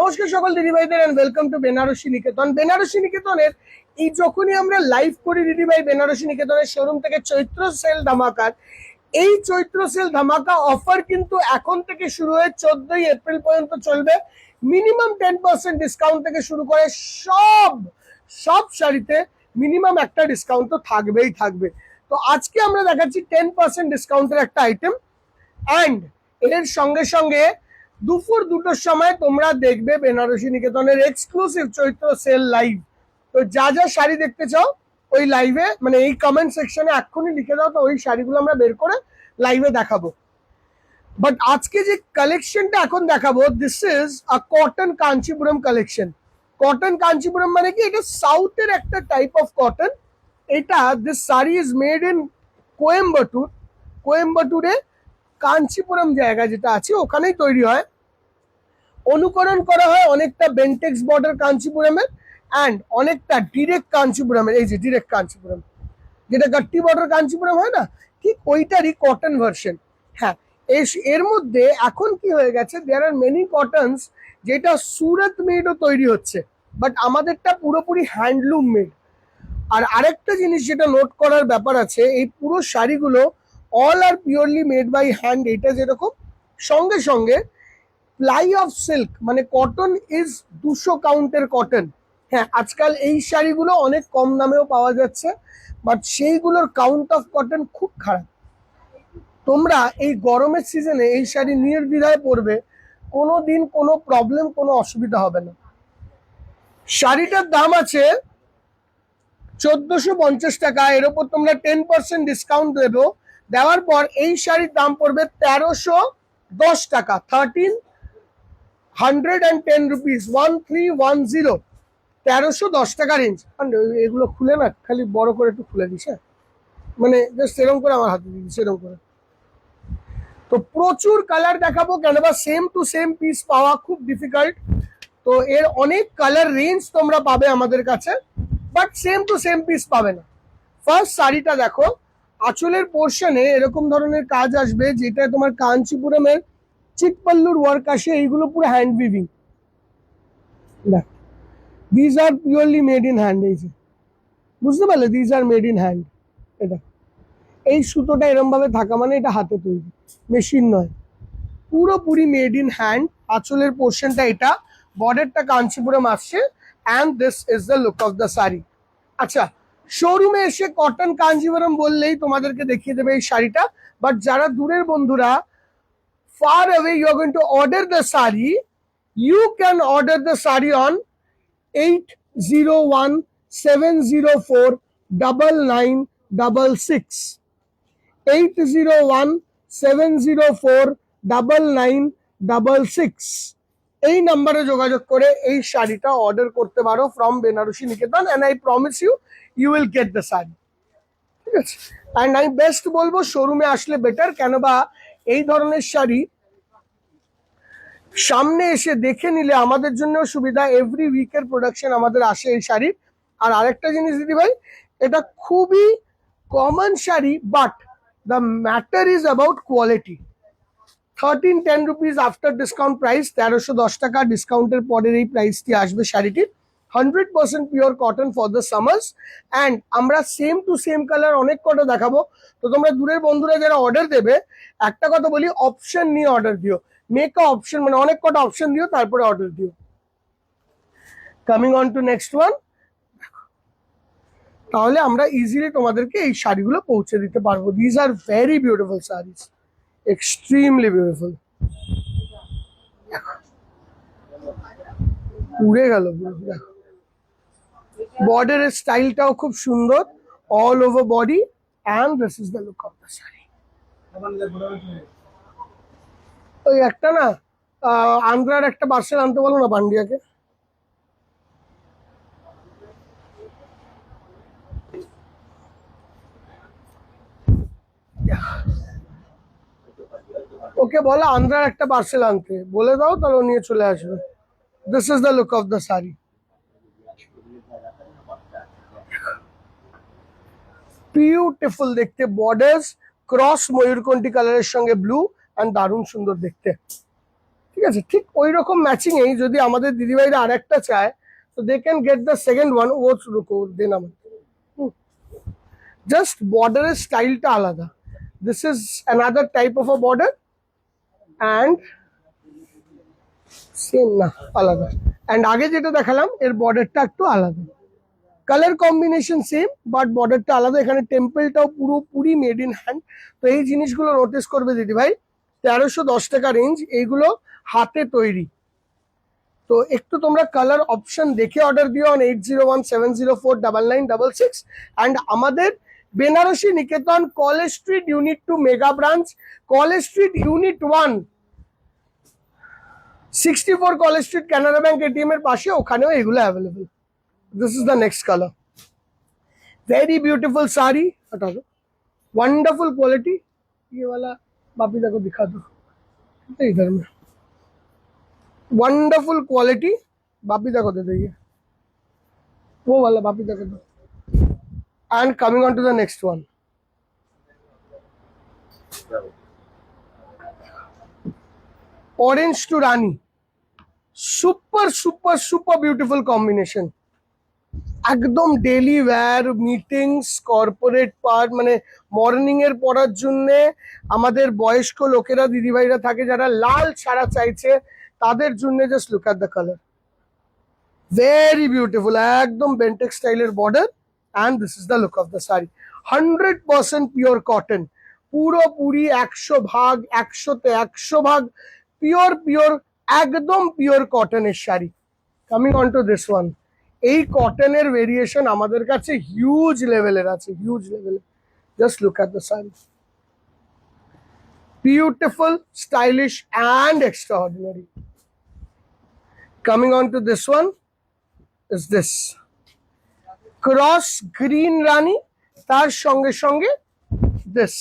নমস্কার সকল দিদিভাইদের and welcome to Banarasi নিকেতন। বেনারসি নিকেতনের এই যখনই আমরা লাইভ করি দিদিভাই বেনারসি নিকেতনের শোরুম থেকে চৈত্র সেল ধামাকার এই চৈত্র সেল ধামাকা অফার কিন্তু এখন থেকে শুরু হয়ে 14ই এপ্রিল পর্যন্ত চলবে। মিনিমাম 10% ডিসকাউন্ট থেকে শুরু করে সব শাড়িতে মিনিমাম একটা ডিসকাউন্ট তো থাকবেই থাকবে। তো আজকে আমরা দেখাচ্ছি 10% ডিসকাউন্টের একটা আইটেম, অ্যান্ড এর সঙ্গে সঙ্গে দুপুর 2টোর সময় তোমরা দেখবে বেনারসি নিকেতনের এক্সক্লুসিভ চৈত্র সেল লাইভ। তো যা যা শাড়ি দেখতে চাও ওই লাইভে মানে এই কমেন্ট সেকশনে এক্ষুনি লিখে দাও, তো ওই শাড়িগুলো আমরা বের করে লাইভে দেখাবো। বাট আজকে যে কালেকশনটা এখন দেখাবো, this is a cotton Kanchipuram collection. Cotton Kanchipuram মানে কি, এটা সাউথের একটা টাইপ অফ কটন। এটা this sari is made in Coimbatore. কোয়েম্বাটুরে কাঞ্চিপুরম জায়গা যেটা আছে ওখানেই তৈরি হয়। অনুকরণ করা হয় অনেকটা বেন্টেক্স বর্ডার কাঞ্চিপুরমের অ্যান্ড অনেকটা ডিরেক্ট কাঞ্চিপুরমের, এই যে ডিরেক্ট কাঞ্চিপুরম যেটা গাট্টি বর্ডার কাঞ্চিপুরম হয় না, ঠিক ওইটারই কটন ভার্সন। হ্যাঁ, এর মধ্যে এখন কি হয়ে গেছে, দেয়ার আর মেনি কটনস যেটা সুরত মেডও তৈরি হচ্ছে, বাট আমাদেরটা পুরোপুরি হ্যান্ডলুম মেড। আর আরেকটা জিনিস যেটা নোট করার ব্যাপার আছে, এই পুরো শাড়িগুলো all are purely made by hand. এটা যেরকম সঙ্গে সঙ্গে প্লাই অফ সিল্ক মানে কটন ইজ 200 কাউন্টের কটন। হ্যাঁ, আজকাল এই শাড়িগুলো অনেক কম দামেও পাওয়া যাচ্ছে, বাট সেইগুলোর কাউন্ট অফ কটন খুব খারাপ। তোমরা এই গরমের সিজনে এই শাড়ি নির্দ্বিধায় পরবে, কোনো দিন কোনো প্রবলেম কোনো অসুবিধা হবে না। শাড়িটার দাম আছে 1450 টাকা। এর ওপর তোমরা 10% ডিসকাউন্ট দেওয়ার পর এই শাড়ির দাম পড়বে 1310 টাকা। 1310 রুপিস, 1310, 1310 টাকা রেঞ্জ। এগুলো খুলে না, খালি বড় করে একটু খুলে দিস, হ্যাঁ মানে জাস্ট সেরকম করে আমার হাতে দিদি সেরকম করে। তো প্রচুর কালার দেখাবো, কেন বা সেম টু সেম পিস পাওয়া খুব ডিফিকাল্ট। তো এর অনেক কালার রেঞ্জ তোমরা পাবে আমাদের কাছে, but same to same piece পাবে না। ফার্স্ট শাড়িটা দেখো, আঁচলের পোর্শনে এরকম ধরনের কাজ আসবে, যেটা তোমার কাঞ্চিপুরমের চিটপাল্লুর ওয়ার্ক আসে। এইগুলো পুরো হ্যান্ড উইভিং। দেখ, these are purely made in hand. এই যে বুঝতে পারলে, these are made in hand. এটা এই সুতোটা এরম ভাবে থাকা মানে এটা হাতে তৈরি, মেশিন নয়, পুরোপুরি মেড ইন হ্যান্ড। আঁচলের পোর্শনটা এটা, বর্ডারটা কাঞ্চিপুরম আসছে, and this is the look of the sari. আচ্ছা, শোরুমে এসে কটন কাঞ্চিপুরম বললেই তোমাদেরকে দেখিয়ে দেবে এই শাড়িটা। বাট যারা দূরের বন্ধুরা, far away, you are going to order the sari. You can order the sari on 801-704-9966. 801-704-9966 এই নাম্বারে যোগাযোগ করে এই শাড়িটা অর্ডার করতে পারো from Benarasi Niketan, and I promise you will get the sari. ঠিক আছে, অ্যান্ড আমি বেস্ট বলবো শোরুমে আসলে বেটার, কেন বা এই ধরনের শাড়ি সামনে এসে দেখে নিলে আমাদের জন্য সুবিধা। এভরি উইকের প্রোডাকশন আমাদের আসে এই শাড়ির। আর আরেকটা জিনিস দিদি ভাই, এটা খুবই common sari, but the matter is about quality. 1310 rupees after discount price, 1310 টাকা ডিসকাউন্টের পরের এই প্রাইসটি আসবে শাড়িটির। 100% pure cotton for the summers, and আমরা সেম টু সেম কালার অনেক কটা দেখাবো। তো তোমরা দূরের বন্ধুরা যারা অর্ডার দেবে, একটা কথা বলি, অপশন নিয়ে অর্ডার দিও। মেক আ অপশন মানে অনেক কটা অপশন দিও, তারপরে অর্ডার দিও। Coming on to next one, তাহলে আমরা ইজিলি তোমাদেরকে এই শাড়িগুলো পৌঁছে দিতে পারবো। These are very beautiful saris, extremely beautiful. উড়ে গেল পুরো, দেখো বর্ডারের স্টাইলটাও খুব সুন্দর, all over body, and this is the look of the sari. ওই একটা না আন্ধ্রার একটা পার্সেল আনতে বলো না পান্ডিয়াকে। ওকে বলো আন্ধ্রার একটা পার্সেল আনতে বলে দাও, তাহলে ও নিয়ে চলে আসবে। This is the look of the sari. Beautiful দেখতে, বর্ডার্স ক্রস ময়ূরকণ্ঠী কালারের সঙ্গে ব্লু, অ্যান্ড দারুণ সুন্দর দেখতে। ঠিক আছে, ঠিক ওই রকম ম্যাচিং এই যদি আমাদের দিদিভাইরা আরেকটা চায় তো they can get the second one. ও রুকো দেন আমার, জাস্ট বর্ডারের স্টাইলটা আলাদা। This is another type of a border and same না, আলাদা। অ্যান্ড আগে যেটা দেখালাম এর বর্ডারটা একটু আলাদা, কালার কম্বিনেশন সেম বাট বর্ডারটা আলাদা। এখানে টেম্পলটাও পুরোপুরি মেড ইন হ্যান্ড। তো এই জিনিসগুলো নোটিস করবে দিদি ভাই। 1310 টাকা রেঞ্জ, এইগুলো হাতে তৈরি। তো একটু তোমরা কালার অপশন দেখে অর্ডার দিও অন 8017049966। অ্যান্ড আমাদের Banarasi Niketan college street unit 2 mega branch, college street unit 1 64 college street Canara bank ATM এর পাশে, ওখানেও এগুলো available. This is the next color. Very beautiful sari. हटा दो, wonderful quality. ये वाला बापी को दिखा दो इधर में, wonderful quality. बापी को दे दो ये, वो वाला बापी को दो. And coming on to the next one. Orange to Rani. Super beautiful combination. একদম daily wear, meetings, corporate part, মানে মর্নিং এর পড়ার জন্য আমাদের বয়স্ক লোকেরা দিদিভাইরা থাকে যারা লাল ছাড়া চাইছে, তাদের জন্য just look at the colour, very beautiful. একদম বেন্টেক্স স্টাইলের border and this is the look of the sari. 100% pure cotton, পুরোপুরি 100 ভাগ 100তে 100 ভাগ পিওর একদম পিওর কটনের sari. Coming on to this one, এই কটনের ভেরিয়েশন আমাদের কাছে হিউজ লেভেলের আছে, হিউজ লেভেলের। Just look at the sari, beautiful, stylish and extraordinary. Coming on to this one is this cross green রানী, তার সঙ্গে সঙ্গে দিস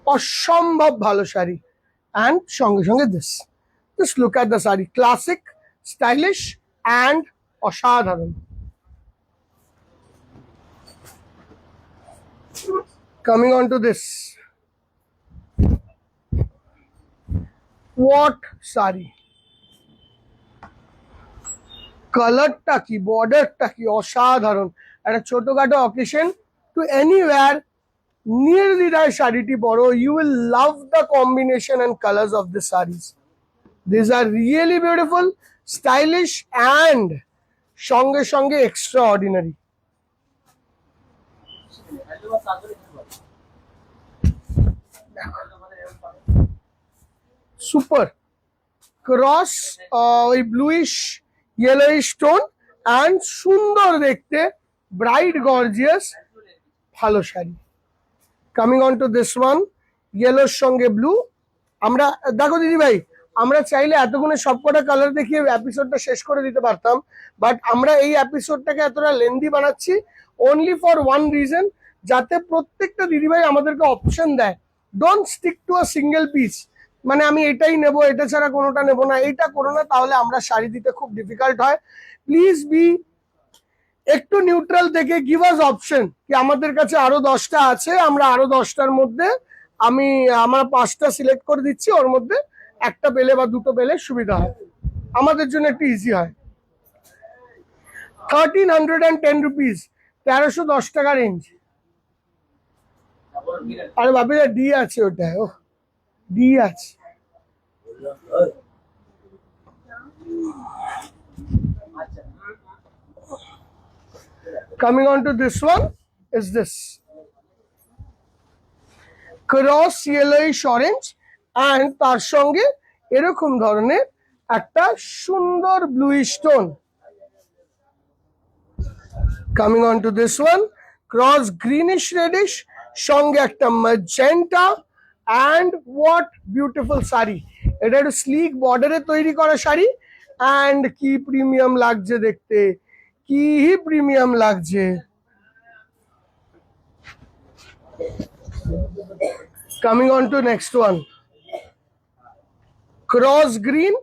অসম্ভব ভালো শাড়ি অ্যান্ড সঙ্গে সঙ্গে this. Just look at the sari, classic, stylish and অসাধারণ। Coming on to this, what saree, কালারটা কি, বর্ডারটা কি অসাধারণ। একটা ছোটখাটো অকেশন টু এনিওয়্যার নির্দ্বিধায় শাড়িটি পরো, you will love the combination and colours of this saris. This are really beautiful, stylish and সঙ্গে সঙ্গে এক্সট্রা অর্ডিনারি। সুপার ক্রস, ওই ব্লুইশ ইয়েলোইশ টোন অ্যান্ড সুন্দর দেখতে, ব্রাইট গর্জিয়াস ভালো sari. Coming on to this one, ইয়েলোর সঙ্গে ব্লু। আমরা দেখো দিদি ভাই, আমরা চাইলে এতক্ষণে সবকটা কালার দেখিয়ে এপিসোডটা শেষ করে দিতে পারতাম, বাট আমরা এই এপিসোডটাকে এতটা লেন্দি বানাচ্ছি অনলি ফর ওয়ান রিজন, যাতে প্রত্যেকটা দিদিভাই আমাদেরকে অপশন দেয়। Don't stick to a single piece, মানে আমি এটাই নেবো, এটা ছাড়া কোনোটা নেবো না, এইটা করো না, তাহলে আমরা শাড়ি দিতে খুব ডিফিকাল্ট হয়। প্লিজ বি একটু নিউট্রাল থেকে গিভ আস অপশন, কি আমাদের কাছে আরো 10টা আছে, আমরা আরো 10টার মধ্যে আমরা 5টা সিলেক্ট করে দিচ্ছি, ওর মধ্যে একটা পেলে বা দুটো পেলে সুবিধা হয়, আমাদের জন্য একটু ইজি হয়। 1310 রুপিস, 1310 টাকা রেঞ্জ। আরে বাপিদা ডি আছে ওটায়, ও ডি আছে। Coming on to this one is this cross yellowish orange and তার সঙ্গে এরকম ধরনের একটা সুন্দর bluish tone. Coming on to this one, cross greenish reddish সঙ্গে একটা magenta and what beautiful sari. এটা একটু স্লিক বর্ডারে তৈরি করা শাড়ি and কি প্রিমিয়াম লাগছে দেখতে, কি প্রিমিয়াম লাগছে। Coming on to next one, cross green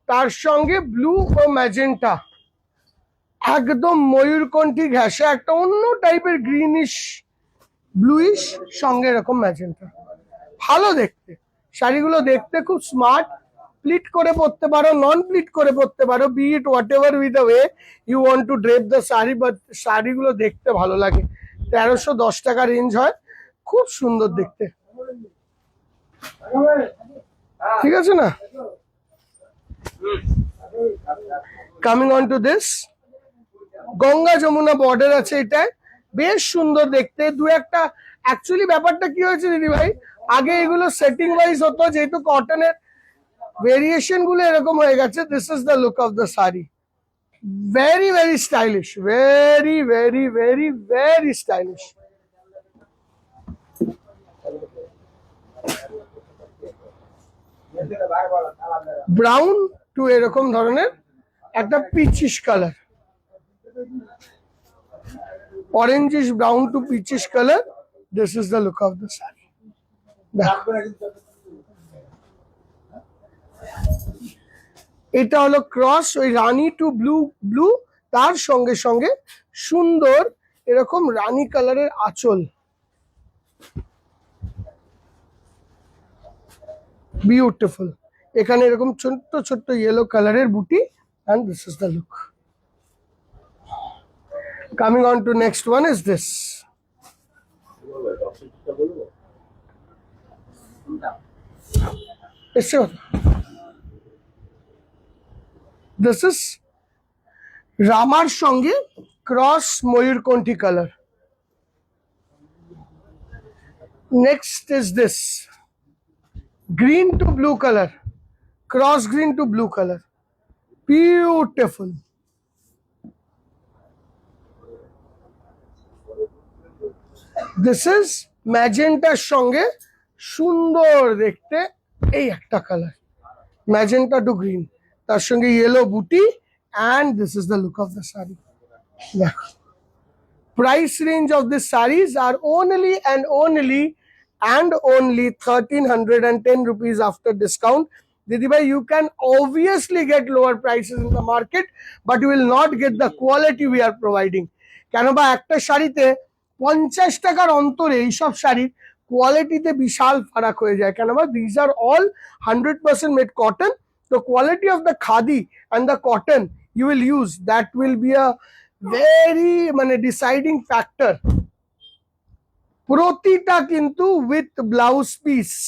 তার সঙ্গে ব্লু ও ম্যাজেন্টা, একদম ময়ূরকণ্ঠী ঘেঁষা একটা অন্য টাইপের গ্রিনিশ ব্লুইশ সঙ্গে এরকম ম্যাজেন্টা, ভালো দেখতে। শাড়িগুলো দেখতে খুব স্মার্ট প্লিট করে পরতে পারো, নন প্লিট করে পরতে পারো, be it whatever with the way you want to drape the sari, but শাড়িগুলো দেখতে ভালো লাগে। 1310 টাকা রেঞ্জ হয়, খুব সুন্দর দেখতে, ঠিক আছে না? Coming on to this, Ganga Jamuna border আছে, এটায় বেশ সুন্দর দেখতে। দু একটা অ্যাকচুয়ালি ব্যাপারটা কি হয়েছে দিদি ভাই, আগে এগুলো সেটিং ওয়াইজ হতো, যেহেতু কটনের ভেরিয়েশন গুলো এরকম হয়ে গেছে। This is the look of the sari, very very stylish, very very very very stylish. Brown to এরকম ধরনের একটা peachish colour, orangish brown to peachish color. This is the look of the saree. এটা হলো cross, ওই রানী two blue blue, তার সঙ্গে সঙ্গে সুন্দর এরকম রানী কালারের আঁচল, বিউটিফুল। এখানে এরকম ছোট্ট ছোট্ট ইয়েলো কালারের বুটি, and this is the look. Coming on to next one is this. This is Ramar সঙ্গে cross ময়ূরকণ্ঠী color. Next is this green to blue color, cross green to blue color, beautiful. This is magenta সঙ্গে সুন্দর দেখতে এই একটা colour, magenta two green, তার সঙ্গে yellow বুটি, and this is the look of the saree. দেখো, price range of this sarees are only 1310 rupees after discount. Didi bhai, you can obviously get lower prices in the market, but you will not get the quality we are providing. কেন বা একটা শাড়িতে 50 টাকার অন্তরে এইসব শাড়ির কোয়ালিটিতে বিশাল ফারাক হয়ে যায়। কেন বা these are all 100% made cotton. The quality of the khadi and the cotton you will use, that will be a very deciding factor. প্রতিটা কিন্তু with blouse piece,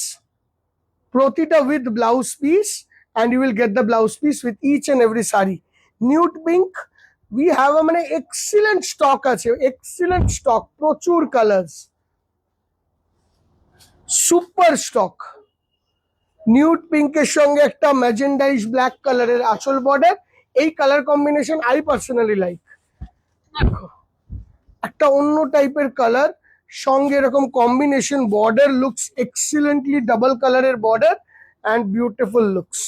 প্রতিটা with blouse piece, and you will get the blouse piece with each and every saree. Nude pink, we have a excellent stock আছে, excellent stock, প্রচুর colours, super stock. Nude পিঙ্কের সঙ্গে একটা magentaish black কালারের আঁচল border, এই colour combination I personally like. দেখো, একটা অন্য টাইপের কালার সঙ্গে এরকম combination, border looks excellently, double কালারের border and beautiful looks.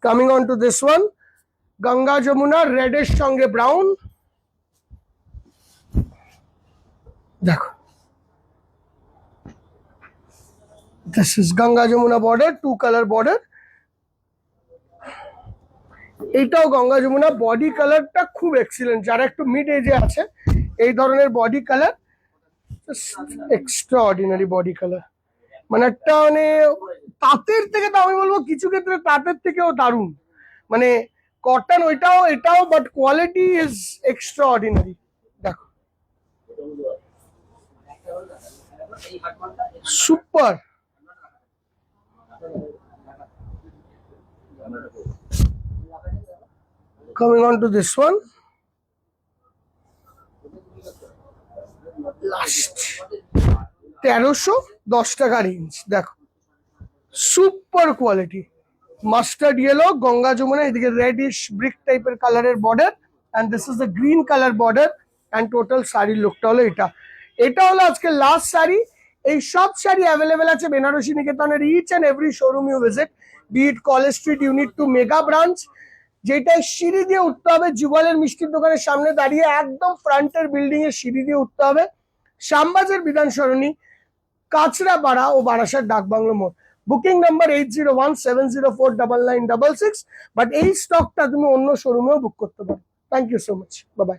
Coming on to this one, Ganga Jamuna রেডের সঙ্গে ব্রাউন, দেখো, this is Ganga Jamuna border, 2 colour border. এইটাও গঙ্গা যমুনা, বডি কালারটা খুব এক্সিলেন্ট, যারা একটু মিড এজে আছে এই ধরনের body colour, extra ordinary body colour, একটা তাঁতের থেকে, তো আমি বলবো কিছু ক্ষেত্রে তাঁতের থেকেও দারুণ, কটন ওইটাও এটাও, but quality is extra ordinary. দেখো, super. Coming on to this one, last 1310 টাকা রেঞ্জ। দেখো, super quality, mustard yellow, Ganga Jamuna, এদিকে রেডিশ ব্রিক টাইপের কালারের border, and this is the green colour border, and total শাড়ির লুকটা হলো এটা। এটা হলো আজকে লাস্ট শাড়ি। এই সব শাড়ি অ্যাভেলেবেল আছে বেনারসি নিকেতনের each and every showroom you visit, be it college street unit two mega branch, যেটাই সিঁড়ি দিয়ে উঠতে হবে, যুগলের মিষ্টির দোকানের সামনে দাঁড়িয়ে একদম ফ্রন্টের বিল্ডিং এর সিঁড়ি দিয়ে উঠতে হবে, শ্যামবাজার বিধান সরণি, কাঁচরাপাড়া ও বারাসাত ডাকবাংলো মোড়। বুকিং নাম্বার 8017049966, বাট এই স্টকটা তুমি অন্য শোরুমেও বুক করতে পারো। Thank you so much, bye by.